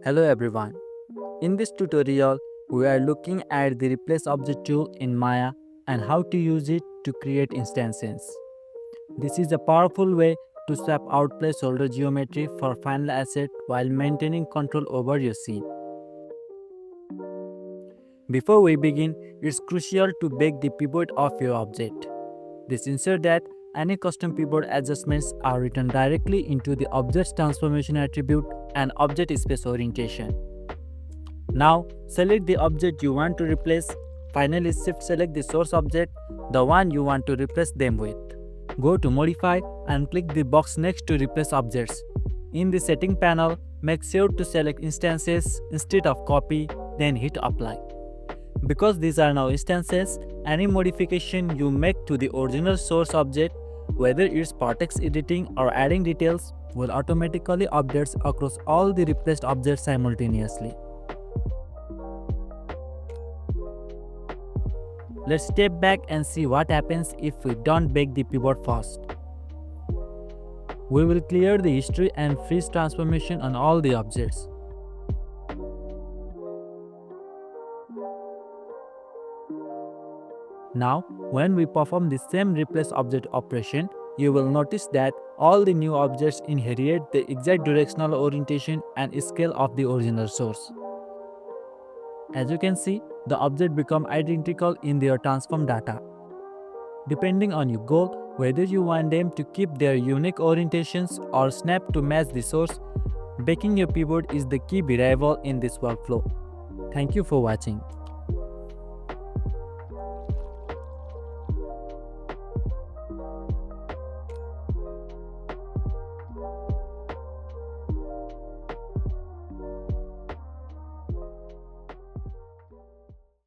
Hello everyone. In this tutorial, we are looking at the replace object tool in Maya and how to use it to create instances. This is a powerful way to swap out placeholder geometry for final asset while maintaining control over your scene. Before we begin, it's crucial to bake the pivot of your object. This ensures that any custom pivot adjustments are written directly into the object's transformation attribute and object space orientation. Now, select the object you want to replace. Finally, shift select the source object, the one you want to replace them with. Go to Modify and click the box next to Replace Objects. In the Setting panel, make sure to select Instances instead of Copy, then hit Apply. Because these are now instances, any modification you make to the original source object, whether it's for text editing or adding details, will automatically update across all the replaced objects simultaneously. Let's step back and see what happens if we don't bake the pivot first. We will clear the history and freeze transformation on all the objects. Now, when we perform the same replace object operation, you will notice that all the new objects inherit the exact directional orientation and scale of the original source. As you can see, the objects become identical in their transform data. Depending on your goal, whether you want them to keep their unique orientations or snap to match the source, baking your pivot is the key variable in this workflow. Thank you for watching.